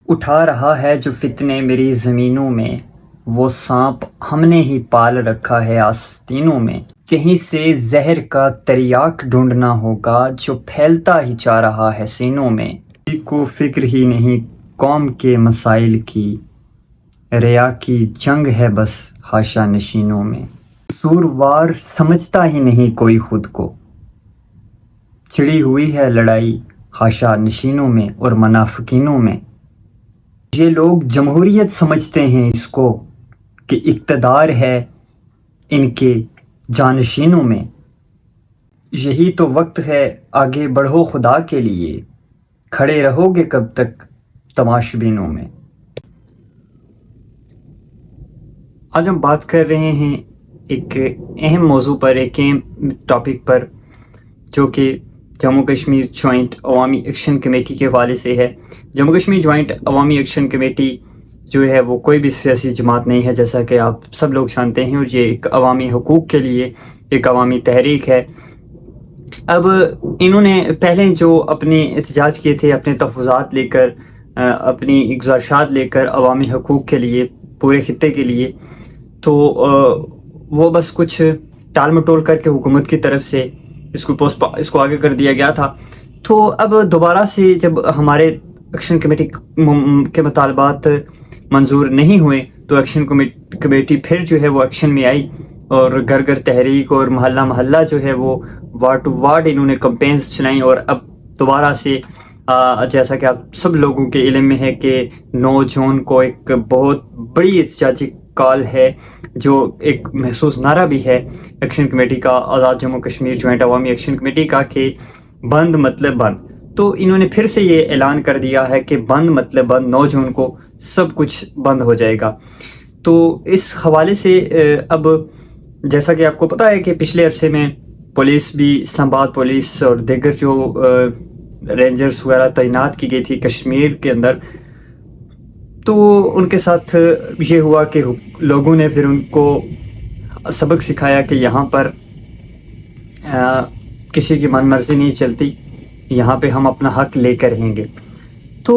اٹھا رہا ہے جو فتنے میری زمینوں میں، وہ سانپ ہم نے ہی پال رکھا ہے آستینوں میں۔ کہیں سے زہر کا تریاک ڈھونڈنا ہوگا جو پھیلتا ہی جا رہا ہے سینوں میں۔ کسی کو فکر ہی نہیں قوم کے مسائل کی، ریا کی جنگ ہے بس حاشا نشینوں میں۔ قصوروار سمجھتا ہی نہیں کوئی خود کو، چھڑی ہوئی ہے لڑائی حاشا نشینوں میں اور منافقینوں میں۔ یہ لوگ جمہوریت سمجھتے ہیں اس کو کہ اقتدار ہے ان کے جانشینوں میں۔ یہی تو وقت ہے آگے بڑھو خدا کے لیے، کھڑے رہو گے کب تک تماشبینوں میں۔ آج ہم بات کر رہے ہیں ایک اہم موضوع پر، ایک اہم ٹاپک پر، جو کہ جموں کشمیر جوائنٹ عوامی ایکشن کمیٹی کے حوالے سے ہے۔ جموں کشمیر جوائنٹ عوامی ایکشن کمیٹی جو ہے وہ کوئی بھی سیاسی جماعت نہیں ہے، جیسا کہ آپ سب لوگ جانتے ہیں، اور یہ ایک عوامی حقوق کے لیے ایک عوامی تحریک ہے۔ اب انہوں نے پہلے جو اپنے احتجاج کیے تھے، اپنے تحفظات لے کر، اپنی گزارشات لے کر عوامی حقوق کے لیے، پورے خطے کے لیے، تو وہ بس کچھ ٹال مٹول کر کے حکومت کی طرف سے اس کو آگے کر دیا گیا تھا۔ تو اب دوبارہ سے جب ہمارے ایکشن کمیٹی کے مطالبات منظور نہیں ہوئے تو ایکشن کمیٹی پھر جو ہے وہ ایکشن میں آئی، اور گھر گھر تحریک اور محلہ محلہ جو ہے وہ وارڈ ٹو وارڈ انہوں نے کمپینز چلائیں۔ اور اب دوبارہ سے جیسا کہ آپ سب لوگوں کے علم میں ہے کہ 9 جون کو ایک بہت بڑی احتجاجی کال ہے، جو ایک محسوس نعرہ بھی ہے ایکشن کمیٹی کا، آزاد جموں کشمیر جوائنٹ عوامی ایکشن کمیٹی کا، کہ بند مطلب بند۔ تو انہوں نے پھر سے یہ اعلان کر دیا ہے کہ بند مطلب بند، 9 جون کو سب کچھ بند ہو جائے گا۔ تو اس حوالے سے اب جیسا کہ آپ کو پتہ ہے کہ پچھلے عرصے میں پولیس بھی، اسلام آباد پولیس اور دیگر جو رینجرز وغیرہ تعینات کی گئی تھی کشمیر کے اندر، تو ان کے ساتھ یہ ہوا کہ لوگوں نے پھر ان کو سبق سکھایا کہ یہاں پر کسی کی من مرضی نہیں چلتی، یہاں پہ ہم اپنا حق لے کر رہیں گے۔ تو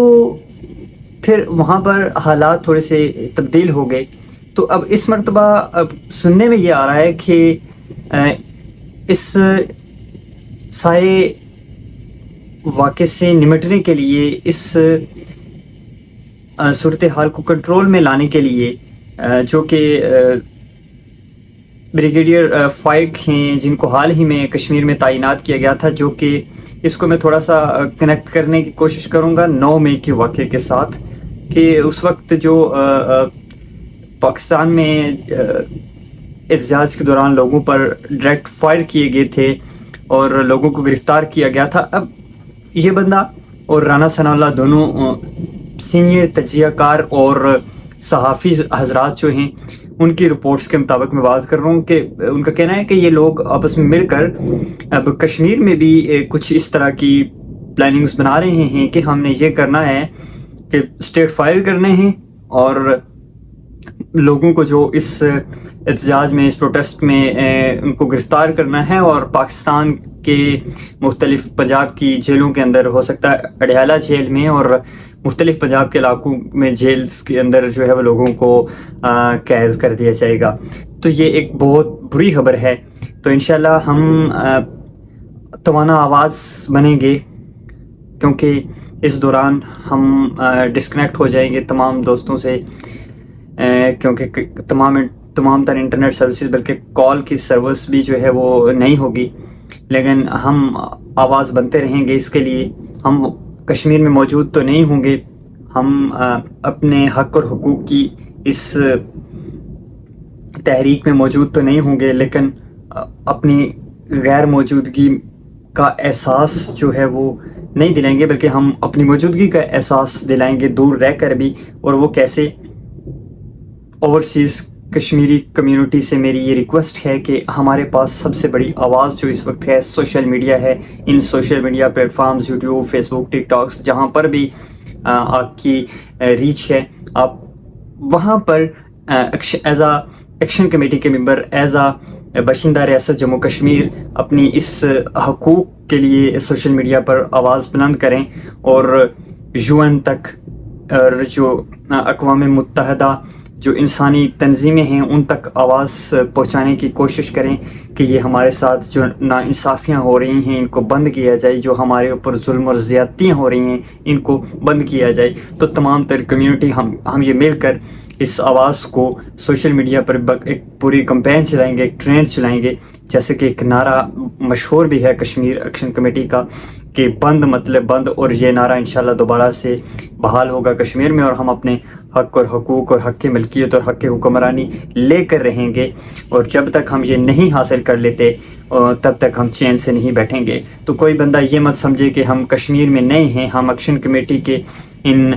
پھر وہاں پر حالات تھوڑے سے تبدیل ہو گئے۔ تو اب اس مرتبہ اب سننے میں یہ آ رہا ہے کہ اس سارے واقعے سے نمٹنے کے لیے، اس صورتحال کو کنٹرول میں لانے کے لیے، جو کہ بریگیڈیئر فائق ہیں، جن کو حال ہی میں کشمیر میں تعینات کیا گیا تھا، جو کہ اس کو میں تھوڑا سا کنیکٹ کرنے کی کوشش کروں گا 9 مئی کے واقعے کے ساتھ، کہ اس وقت جو پاکستان میں احتجاج کے دوران لوگوں پر ڈائریکٹ فائر کیے گئے تھے اور لوگوں کو گرفتار کیا گیا تھا۔ اب یہ بندہ اور رانا ثناء اللہ دونوں سینئر تجزیہ کار اور صحافی حضرات جو ہیں، ان کی رپورٹس کے مطابق میں بات کر رہا ہوں، کہ ان کا کہنا ہے کہ یہ لوگ آپس میں مل کر اب کشمیر میں بھی کچھ اس طرح کی پلاننگز بنا رہے ہیں کہ ہم نے یہ کرنا ہے کہ اسٹیٹ فائر کرنے ہیں، اور لوگوں کو جو اس احتجاج میں، اس پروٹیسٹ میں ان کو گرفتار کرنا ہے، اور پاکستان کے مختلف پنجاب کی جیلوں کے اندر، ہو سکتا ہے اڈیالہ جیل میں اور مختلف پنجاب کے علاقوں میں جیلز کے اندر جو ہے وہ لوگوں کو قید کر دیا جائے گا۔ تو یہ ایک بہت بری خبر ہے۔ تو انشاءاللہ ہم توانا آواز بنیں گے، کیونکہ اس دوران ہم ڈسکنیکٹ ہو جائیں گے تمام دوستوں سے، کیونکہ تمام تر انٹرنیٹ سروسز، بلکہ کال کی سروس بھی جو ہے وہ نہیں ہوگی، لیکن ہم آواز بنتے رہیں گے۔ اس کے لیے ہم کشمیر میں موجود تو نہیں ہوں گے، ہم اپنے حق اور حقوق کی اس تحریک میں موجود تو نہیں ہوں گے، لیکن اپنی غیر موجودگی کا احساس جو ہے وہ نہیں دلائیں گے، بلکہ ہم اپنی موجودگی کا احساس دلائیں گے، دور رہ کر بھی۔ اور وہ کیسے؟ اوورسیز کشمیری کمیونٹی سے میری یہ ریکویسٹ ہے کہ ہمارے پاس سب سے بڑی آواز جو اس وقت ہے سوشل میڈیا ہے۔ ان social media platforms, YouTube, Facebook, TikToks, جہاں پر بھی آپ کی ریچ ہے، آپ وہاں پر ایز اے ایکشن کمیٹی کے ممبر، ایز اے باشندہ ریاست جموں کشمیر، اپنی اس حقوق کے لیے سوشل میڈیا پر آواز بلند کریں، اور UN تک اور جو اقوام متحدہ جو انسانی تنظیمیں ہیں ان تک آواز پہنچانے کی کوشش کریں کہ یہ ہمارے ساتھ جو ناانصافیاں ہو رہی ہیں ان کو بند کیا جائے، جو ہمارے اوپر ظلم اور زیادتیاں ہو رہی ہیں ان کو بند کیا جائے۔ تو تمام تر کمیونٹی ہم یہ مل کر اس آواز کو سوشل میڈیا پر ایک پوری کمپین چلائیں گے، ایک ٹرینڈ چلائیں گے، جیسے کہ ایک نعرہ مشہور بھی ہے کشمیر ایکشن کمیٹی کا کہ بند مطلب بند، اور یہ نعرہ انشاءاللہ دوبارہ سے بحال ہوگا کشمیر میں، اور ہم اپنے حق اور حقوق اور حق کی ملکیت اور حق حکمرانی لے کر رہیں گے، اور جب تک ہم یہ نہیں حاصل کر لیتے تب تک ہم چین سے نہیں بیٹھیں گے۔ تو کوئی بندہ یہ مت سمجھے کہ ہم کشمیر میں نئے ہیں، ہم ایکشن کمیٹی کے ان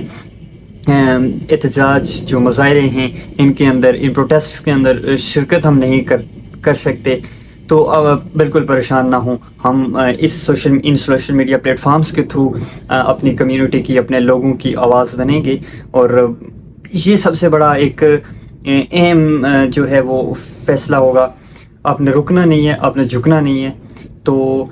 احتجاج جو مظاہرے ہیں ان کے اندر، ان پروٹیسٹس کے اندر شرکت ہم نہیں کر سکتے، تو بالکل پریشان نہ ہوں۔ ہم ان سوشل میڈیا پلیٹ فارمز کے تھرو اپنی کمیونٹی کی، اپنے لوگوں کی آواز بنیں گے، اور یہ سب سے بڑا ایک اہم جو ہے وہ فیصلہ ہوگا۔ آپ نے رکنا نہیں ہے، آپ نے جھکنا نہیں ہے۔ تو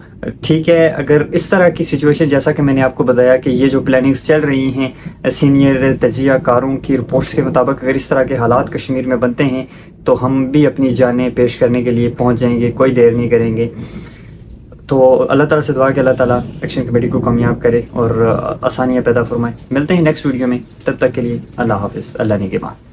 ٹھیک ہے، اگر اس طرح کی سچویشن، جیسا کہ میں نے آپ کو بتایا کہ یہ جو پلاننگز چل رہی ہیں سینئر تجزیہ کاروں کی رپورٹس کے مطابق، اگر اس طرح کے حالات کشمیر میں بنتے ہیں تو ہم بھی اپنی جانیں پیش کرنے کے لیے پہنچ جائیں گے، کوئی دیر نہیں کریں گے۔ تو اللہ تعالیٰ سے دعا کہ اللہ تعالیٰ ایکشن کمیٹی کو کامیاب کرے اور آسانیاں پیدا فرمائے۔ ملتے ہیں نیکسٹ ویڈیو میں، تب تک کے لیے اللہ حافظ، اللہ نگہبان۔